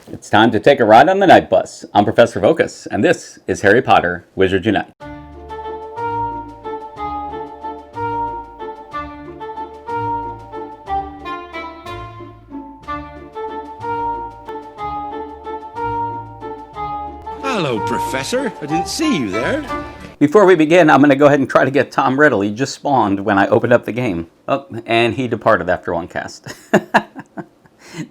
It's time to take a ride on the night bus. I'm Professor Vocus, and this is Harry Potter Wizards Unite. Hello, Professor. I didn't see you there. Before we begin, I'm going to go ahead and try to get Tom Riddle. He just spawned when I opened up the game. Oh, and he departed after one cast.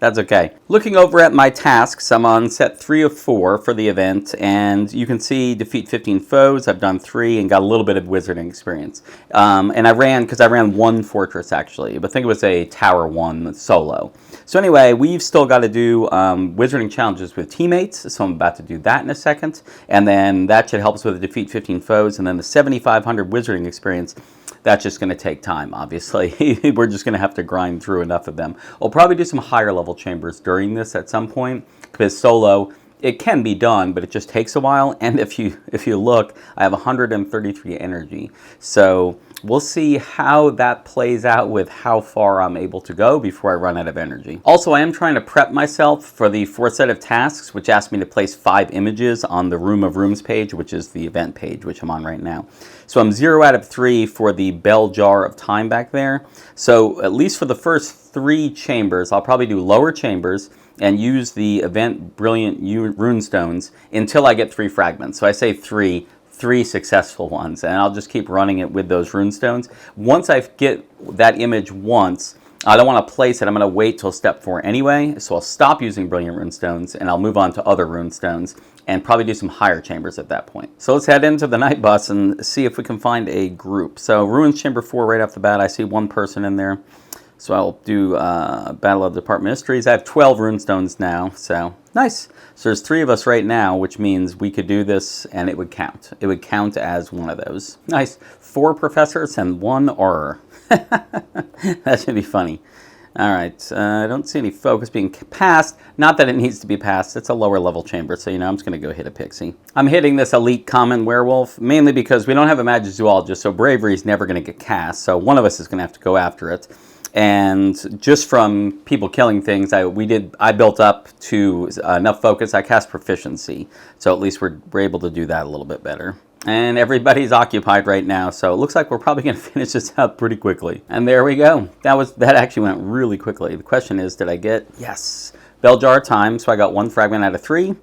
That's okay. Looking over at my tasks, I'm on set 3 of 4 for the event, and you can see defeat 15 foes. I've done 3 and got a little bit of wizarding experience. And I ran one fortress actually, but I think it was a Tower 1 solo. So anyway, we've still got to do wizarding challenges with teammates, so I'm about to do that in a second. And then that should help us with the defeat 15 foes, and then the 7,500 wizarding experience. That's just going to take time, obviously. We're just going to have to grind through enough of them. I'll probably do some higher level chambers during this at some point, because solo, it can be done, but it just takes a while. And if you look, I have 133 energy. So we'll see how that plays out with how far I'm able to go before I run out of energy. Also, I am trying to prep myself for the 4th set of tasks, which asked me to place 5 images on the Room of Rooms page, which is the event page, which I'm on right now. So I'm 0 out of 3 for the Bell Jar of Time back there. So at least for the first 3 chambers, I'll probably do lower chambers and use the event Brilliant Runestones until I get 3 fragments. So I say 3 successful ones, and I'll just keep running it with those runestones. Once I get that image once, I don't want to place it. I'm going to wait till step 4 anyway, so I'll stop using Brilliant Runestones, and I'll move on to other runestones, and probably do some higher chambers at that point. So let's head into the night bus and see if we can find a group. So Ruins Chamber 4 right off the bat, I see one person in there. So I'll do Battle of the Department Mysteries. I have 12 runestones now, so nice. So there's 3 of us right now, which means we could do this and it would count. It would count as one of those. Nice. 4 professors and 1 auror. That should be funny. All right, I don't see any focus being passed. Not that it needs to be passed. It's a lower level chamber, so I'm just going to go hit a pixie. I'm hitting this elite common werewolf, mainly because we don't have a magic zoologist, so bravery is never going to get cast, so one of us is going to have to go after it. And just from people killing things, I built up to enough focus. I cast proficiency, so at least we're able to do that a little bit better. And everybody's occupied right now, so it looks like we're probably going to finish this up pretty quickly. And there we go. That actually went really quickly. The question is, did I get? Yes. Bell Jar Time, so I got 1 fragment out of 3.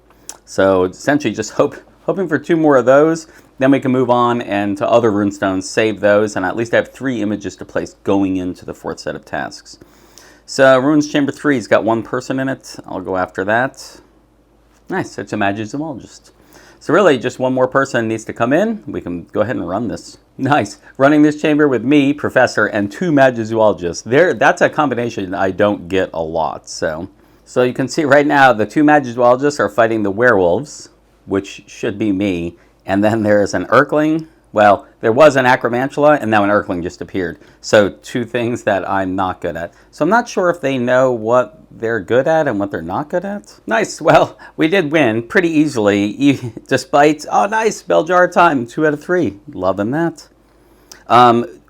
So essentially just hoping for 2 more of those. Then we can move on and to other runestones, save those, and at least I have 3 images to place going into the 4th set of tasks. So Ruins Chamber 3's got 1 person in it. I'll go after that. Nice, it's a magic zoologist. So really, just 1 more person needs to come in. We can go ahead and run this. Nice. Running this chamber with me, Professor, and 2 magic zoologists. That's a combination I don't get a lot. So you can see right now the 2 magic zoologists are fighting the werewolves, which should be me. And then there's an Urkling. Well, there was an Acromantula, and now an Urkling just appeared. So 2 things that I'm not good at. So I'm not sure if they know what they're good at and what they're not good at. Nice. Well, we did win pretty easily, despite, oh nice, Bell Jar Time, 2 out of 3. Loving that.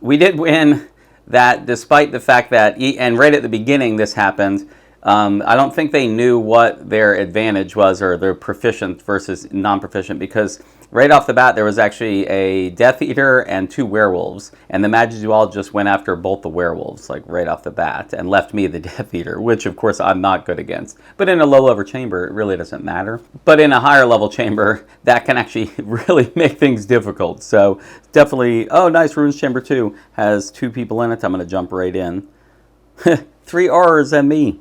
We did win that despite the fact that, and right at the beginning this happened, I don't think they knew what their advantage was, or their proficient versus non-proficient, because right off the bat there was actually a Death Eater and 2 werewolves, and the magic zoologist went after both the werewolves, like right off the bat, and left me the Death Eater, which of course I'm not good against. But in a low level chamber it really doesn't matter. But in a higher level chamber that can actually really make things difficult. So definitely, oh nice, Ruins Chamber 2 has 2 people in it. I'm going to jump right in. 3 aurors and me.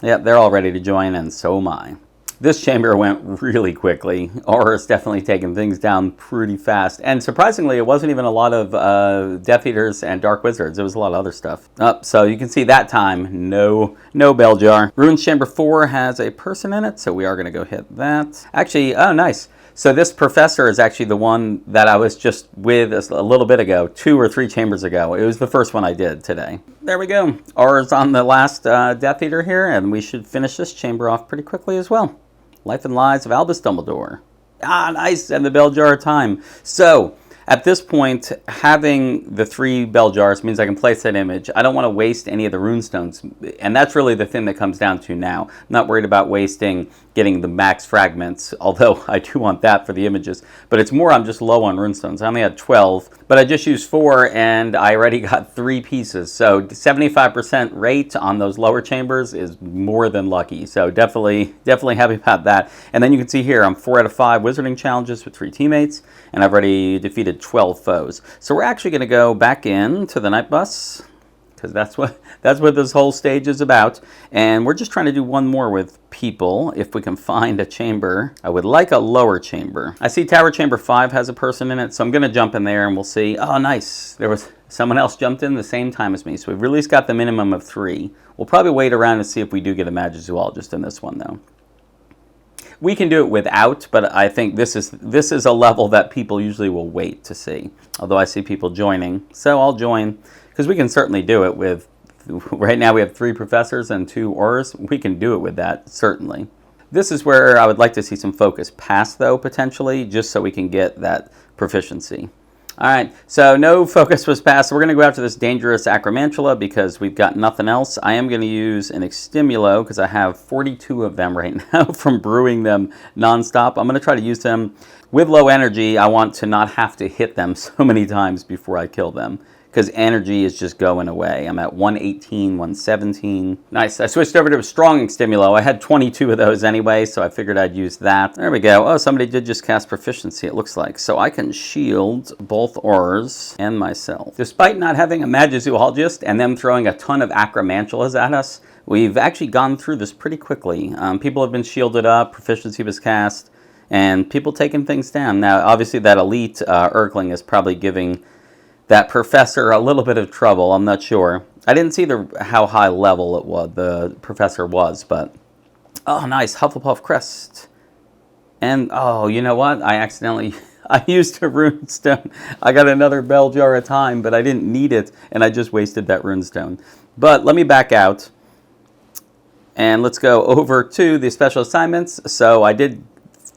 Yep, they're all ready to join, and so am I. This chamber went really quickly. Aura's definitely taking things down pretty fast. And surprisingly, it wasn't even a lot of Death Eaters and Dark Wizards. It was a lot of other stuff. So you can see that time, no Bell Jar. Ruins Chamber 4 has a person in it, so we are going to go hit that. Actually, oh, nice. So this professor is actually the one that I was just with a little bit ago, 2 or 3 chambers ago. It was the first one I did today. There we go. Aura's on the last Death Eater here, and we should finish this chamber off pretty quickly as well. Life and Lives of Albus Dumbledore. Ah, nice, and the Bell Jar Time. So, At this point, having the 3 bell jars means I can place that image. I don't want to waste any of the runestones, and that's really the thing that comes down to now. I'm not worried about wasting getting the max fragments, although I do want that for the images. But it's more I'm just low on runestones. I only had 12, but I just used 4, and I already got 3 pieces. So 75% rate on those lower chambers is more than lucky. So definitely happy about that. And then you can see here, I'm 4 out of 5 wizarding challenges with 3 teammates, and I've already defeated 12 foes. So we're actually going to go back in to the night bus, because that's what this whole stage is about. And we're just trying to do one more with people, if we can find a chamber. I would like a lower chamber. I see Tower Chamber 5 has a person in it, so I'm going to jump in there and we'll see. Oh, nice. There was someone else jumped in the same time as me, so we've at least got the minimum of 3. We'll probably wait around and see if we do get a Magizoologist in this one, though. We can do it without, but I think this is a level that people usually will wait to see. Although I see people joining, so I'll join, because we can certainly do it with, right now we have 3 professors and 2 auras. We can do it with that, certainly. This is where I would like to see some focus pass, though, potentially, just so we can get that proficiency. All right, so no focus was passed. So we're going to go after this dangerous Acromantula because we've got nothing else. I am going to use an Extimulo because I have 42 of them right now from brewing them nonstop. I'm going to try to use them with low energy. I want to not have to hit them so many times before I kill them, because energy is just going away. I'm at 118, 117. Nice. I switched over to a strong Extimulo. I had 22 of those anyway, so I figured I'd use that. There we go. Oh, somebody did just cast Proficiency, it looks like. So I can shield both auras and myself. Despite not having a Magizoologist and them throwing a ton of Acromantulas at us, we've actually gone through this pretty quickly. People have been shielded up, Proficiency was cast, and people taking things down. Now, obviously that elite Urkling is probably giving that professor a little bit of trouble. I'm not sure. I didn't see how high level it was, the professor was, but oh, nice, Hufflepuff crest. And oh, you know what? I used a runestone. I got another bell jar of time, but I didn't need it, and I just wasted that runestone. But let me back out, and let's go over to the special assignments. So I did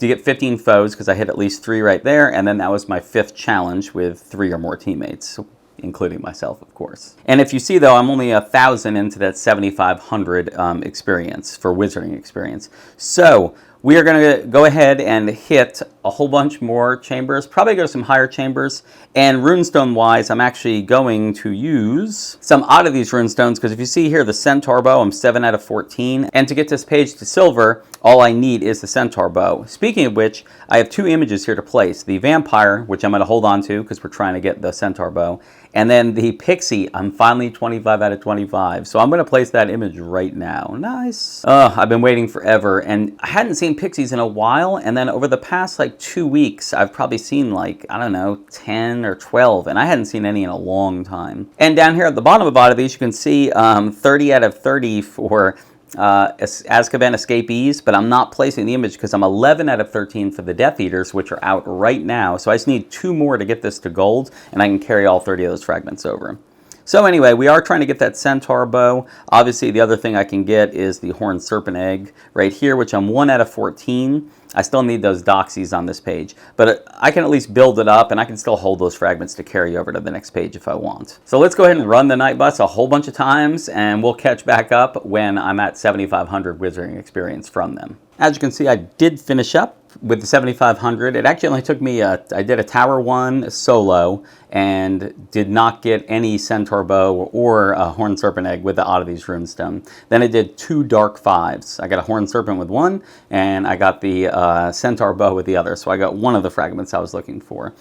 get 15 foes because I hit at least 3 right there, and then that was my 5th challenge with 3 or more teammates, including myself, of course. And if you see, though, I'm only 1,000 into that 7,500 experience for wizarding experience. So we are going to go ahead and hit a whole bunch more chambers, probably go to some higher chambers. And runestone-wise, I'm actually going to use some out of these runestones, because if you see here, the Centaur Bow, I'm 7 out of 14. And to get this page to silver, all I need is the Centaur Bow. Speaking of which, I have 2 images here to place. The Vampire, which I'm going to hold on to because we're trying to get the Centaur Bow. And then the Pixie, I'm finally 25 out of 25. So I'm going to place that image right now. Nice. I've been waiting forever, and I hadn't seen Pixies in a while. And then over the past 2 weeks, I've probably seen I don't know, 10 or 12, and I hadn't seen any in a long time. And down here at the bottom of a lot of these, you can see 30 out of 30 for Azkaban escapees, but I'm not placing the image because I'm 11 out of 13 for the Death Eaters, which are out right now. So I just need 2 more to get this to gold, and I can carry all 30 of those fragments over. So anyway, we are trying to get that Centaur Bow. Obviously, the other thing I can get is the Horned Serpent Egg right here, which I'm 1 out of 14. I still need those doxies on this page, but I can at least build it up, and I can still hold those fragments to carry over to the next page if I want. So let's go ahead and run the night bus a whole bunch of times, and we'll catch back up when I'm at 7,500 wizarding experience from them. As you can see, I did finish up with the 7,500. It actually only took me, I did a Tower 1 solo and did not get any Centaur Bow or a Horned Serpent Egg with the Oddities Runestone. Then I did 2 Dark 5s. I got a Horned Serpent with 1, and I got the Centaur Bow with the other. So I got one of the fragments I was looking for.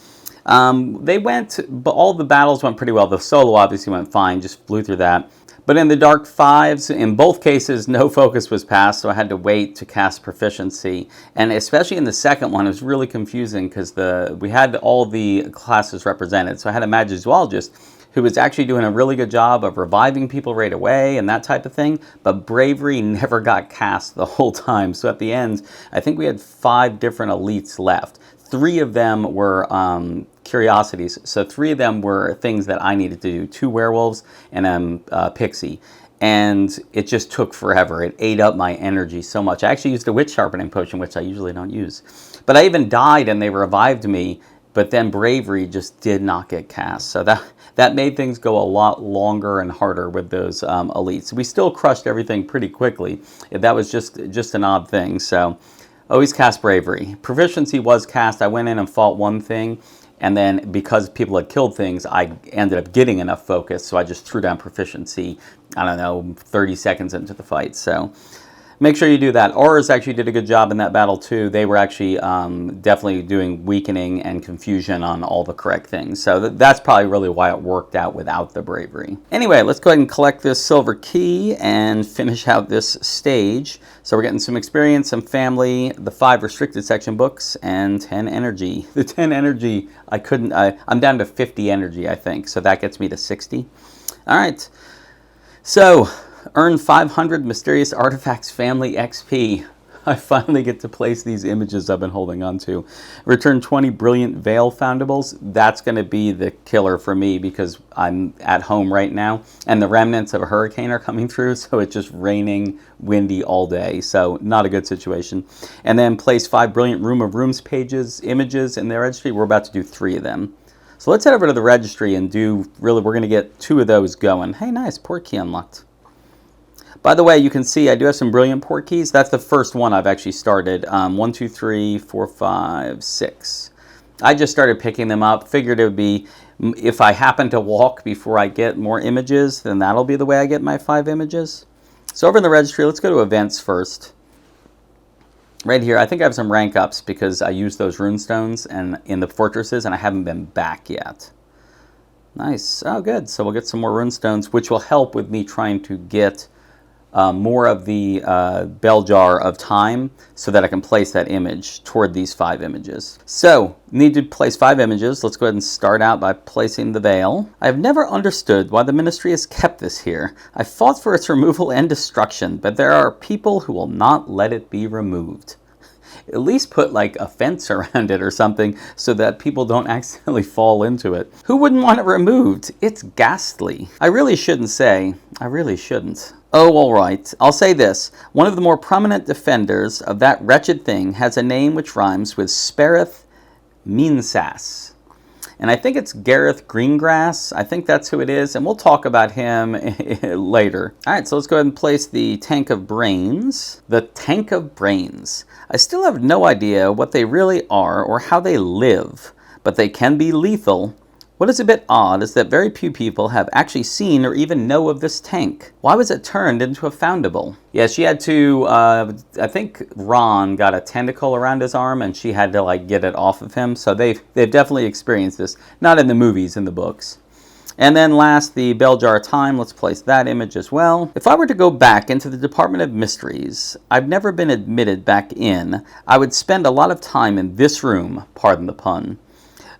All the battles went pretty well. The solo obviously went fine, just flew through that. But in the Dark 5s, in both cases, no focus was passed, so I had to wait to cast Proficiency. And especially in the second one, it was really confusing because we had all the classes represented. So I had a Magizoologist who was actually doing a really good job of reviving people right away and that type of thing, but Bravery never got cast the whole time. So at the end, I think we had 5 different elites left. 3 of them were curiosities. So 3 of them were things that I needed to do. 2 werewolves and a pixie. And it just took forever. It ate up my energy so much. I actually used a witch sharpening potion, which I usually don't use. But I even died and they revived me but then Bravery just did not get cast. So that made things go a lot longer and harder with those elites. We still crushed everything pretty quickly. That was just an odd thing. So always cast Bravery. Proficiency was cast. I went in and fought one thing, and then because people had killed things, I ended up getting enough focus, so I just threw down Proficiency, I don't know, 30 seconds into the fight. So make sure you do that. Aurors actually did a good job in that battle too. They were actually definitely doing weakening and confusion on all the correct things. So that's probably really why it worked out without the Bravery. Anyway, let's go ahead and collect this silver key and finish out this stage. So we're getting some experience, some family, the 5 restricted section books, and 10 energy. The 10 energy, I'm down to 50 energy, I think. So that gets me to 60. All right. So earn 500 Mysterious Artifacts Family XP. I finally get to place these images I've been holding on to. Return 20 Brilliant Veil Foundables. That's going to be the killer for me because I'm at home right now and the remnants of a hurricane are coming through, so it's just raining, windy all day. So not a good situation. And then place 5 Brilliant Room of Rooms images in the registry. We're about to do 3 of them. So let's head over to the registry and we're going to get 2 of those going. Hey, nice, port key unlocked. By the way, you can see I do have some brilliant port keys. That's the first one I've actually started. 1, 2, 3, 4, 5, 6. I just started picking them up. Figured it would be, if I happen to walk before I get more images, then that'll be the way I get my 5 images. So over in the registry, let's go to events first. Right here, I think I have some rank ups because I used those runestones and in the fortresses and I haven't been back yet. Nice. Oh, good. So we'll get some more runestones, which will help with me trying to get more of the bell jar of time so that I can place that image toward these 5 images. So, need to place 5 images. Let's go ahead and start out by placing the veil. I have never understood why the ministry has kept this here. I fought for its removal and destruction, but there are people who will not let it be removed. At least put like a fence around it or something so that people don't accidentally fall into it. Who wouldn't want it removed? It's ghastly. I really shouldn't. Oh, all right. I'll say this. One of the more prominent defenders of that wretched thing has a name which rhymes with Sperith Meansas. And I think it's Gareth Greengrass. I think that's who it is. And we'll talk about him later. All right, so let's go ahead and place the Tank of Brains. The Tank of Brains. I still have no idea what they really are or how they live, but they can be lethal. What is a bit odd is that very few people have actually seen or even know of this tank. Why was it turned into a foundable? Yeah, she had to, I think Ron got a tentacle around his arm and she had to like get it off of him. So they've definitely experienced this. Not in the movies, in the books. And then last, the Bell Jar of Time. Let's place that image as well. If I were to go back into the Department of Mysteries, I've never been admitted back in. I would spend a lot of time in this room, pardon the pun.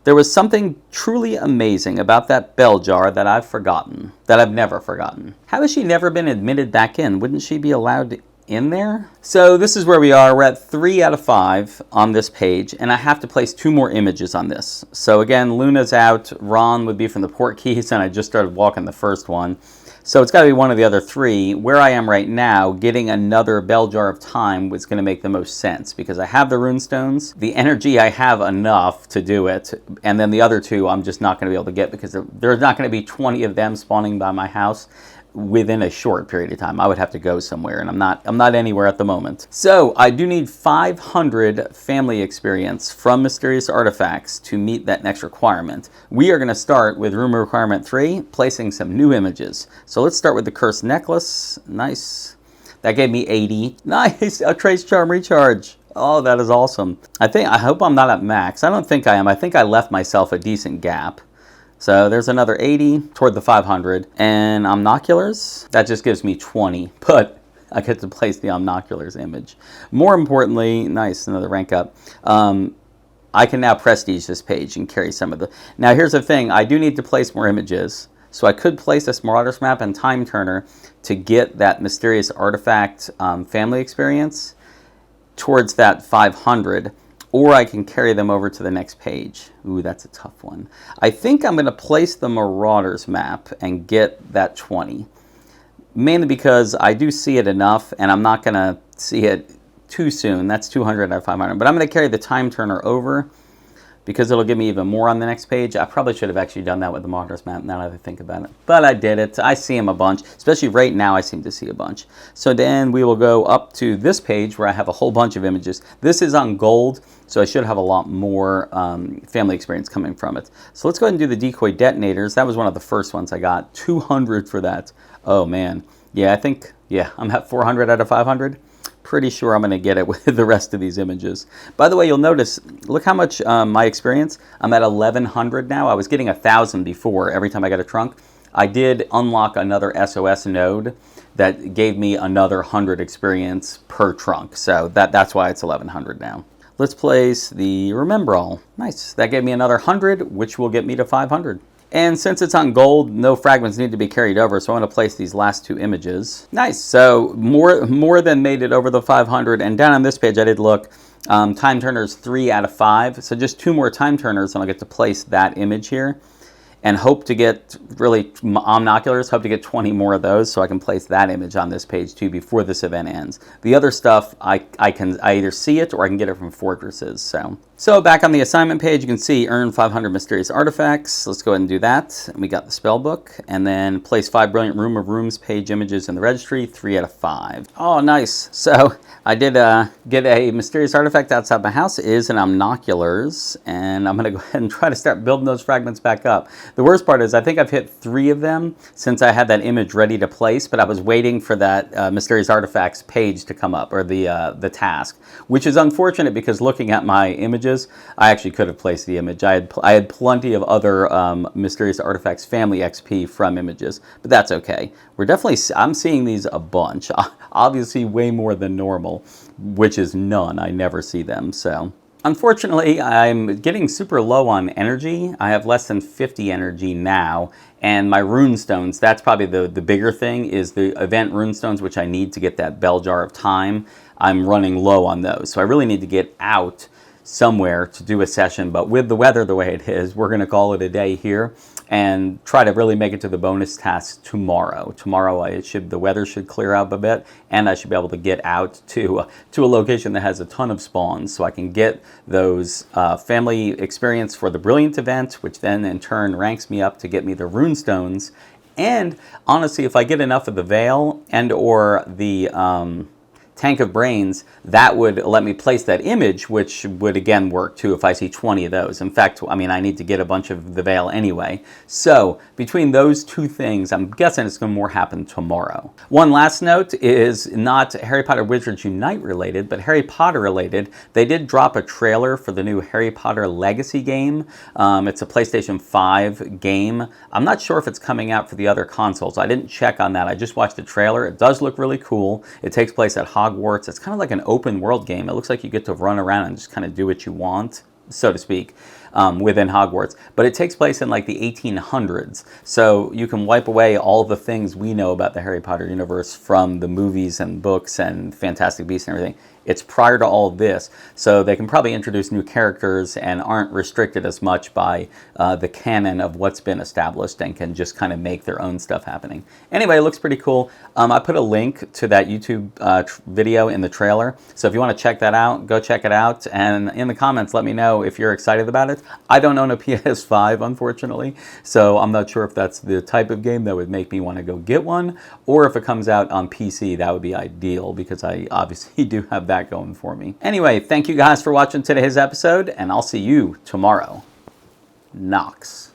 There was something truly amazing about that bell jar that I've never forgotten. How has she never been admitted back in? Wouldn't she be allowed in there? So this is where we are. We're at 3 out of 5 on this page, and I have to place 2 more images on this. So again, Luna's out. Ron would be from the port keys, and I just started walking the first one. So it's got to be one of the other 3. Where I am right now, getting another Bell Jar of Time was going to make the most sense because I have the runestones. The energy, I have enough to do it. And then the other 2, I'm just not going to be able to get because there's not going to be 20 of them spawning by my house within a short period of time. I would have to go somewhere, and I'm not anywhere at the moment. So I do need 500 family experience from Mysterious Artifacts to meet that next requirement. We are going to start with room requirement 3, placing some new images. So let's start with the Cursed Necklace. Nice. That gave me 80. Nice. A Trace Charm Recharge. Oh, that is awesome. I hope I'm not at max. I don't think I am. I think I left myself a decent gap. So there's another 80 toward the 500. And Omnoculars, that just gives me 20. But I get to place the Omnoculars image. More importantly, nice, another rank up. I can now prestige this page and carry some of the... Now here's the thing, I do need to place more images. So I could place this Marauders map and Time Turner to get that Mysterious Artifact family experience towards that 500. Or I can carry them over to the next page. Ooh, that's a tough one. I think I'm going to place the Marauders map and get that 20. Mainly because I do see it enough, and I'm not going to see it too soon. That's 200 out of 500. But I'm going to carry the Time Turner over because it'll give me even more on the next page. I probably should have actually done that with the Monsters map now that I think about it. But I did it. I see them a bunch, especially right now I seem to see a bunch. So then we will go up to this page where I have a whole bunch of images. This is on gold, so I should have a lot more family experience coming from it. So let's go ahead and do the decoy detonators. That was one of the first ones I got. 200 for that. Oh man. Yeah, I think, I'm at 400 out of 500. Pretty sure I'm going to get it with the rest of these images. By the way, you'll notice, look how much my experience, I'm at 1100 now. I was getting 1000 before every time I got a trunk. I did unlock another SOS node that gave me another 100 experience per trunk. So that's why it's 1100 now. Let's place the Remember All. Nice. That gave me another 100, which will get me to 500. And since it's on gold, no fragments need to be carried over, so I'm going to place these last two images. Nice, so more than made it over the 500, and down on this page I did look, time turners 3 out of 5, so just 2 more time turners and I'll get to place that image here. And hope to get, really, omnoculars, hope to get 20 more of those so I can place that image on this page too before this event ends. The other stuff, I either see it or I can get it from fortresses. So back on the assignment page, you can see earn 500 mysterious artifacts. Let's go ahead and do that. We got the spell book, and then place 5 brilliant Room of Rooms page images in the registry, 3 out of 5. Oh, nice. So I did get a mysterious artifact outside my house. It is an omnoculars, and I'm going to go ahead and try to start building those fragments back up. The worst part is I think I've hit 3 of them since I had that image ready to place, but I was waiting for that mysterious artifacts page to come up, or the task, which is unfortunate because looking at my images, I actually could have placed the image. I had plenty of other mysterious artifacts family XP from images, but that's okay. I'm seeing these a bunch, obviously way more than normal, which is none. I never see them, so. Unfortunately, I'm getting super low on energy. I have less than 50 energy now, and my runestones, that's probably the bigger thing, is the event runestones, which I need to get that bell jar of time. I'm running low on those, so I really need to get out somewhere to do a session, but with the weather the way it is, we're going to call it a day here and try to really make it to the bonus task tomorrow. Tomorrow the weather should clear up a bit, and I should be able to get out to a location that has a ton of spawns, so I can get those family experience for the brilliant event, which then in turn ranks me up to get me the runestones. And honestly, if I get enough of the Veil and or the Tank of Brains, that would let me place that image, which would again work too if I see 20 of those. In fact, I mean, I need to get a bunch of the Veil anyway. So between those two things, I'm guessing it's going to more happen tomorrow. One last note is not Harry Potter Wizards Unite related, but Harry Potter related. They did drop a trailer for the new Harry Potter Legacy game. It's a PlayStation 5 game. I'm not sure if it's coming out for the other consoles. I didn't check on that. I just watched the trailer. It does look really cool. It takes place at Hogwarts. It's kind of like an open world game. It looks like you get to run around and just kind of do what you want, so to speak, within Hogwarts. But it takes place in like the 1800s. So you can wipe away all the things we know about the Harry Potter universe from the movies and books and Fantastic Beasts and everything. It's prior to all of this, so they can probably introduce new characters and aren't restricted as much by the canon of what's been established and can just kind of make their own stuff happening. Anyway, it looks pretty cool. I put a link to that YouTube video in the trailer, so if you want to check that out, go check it out, and in the comments let me know if you're excited about it. I don't own a PS5, unfortunately, so I'm not sure if that's the type of game that would make me want to go get one, or if it comes out on PC, that would be ideal, because I obviously do have that going for me. Anyway, thank you guys for watching today's episode, and I'll see you tomorrow. Nox.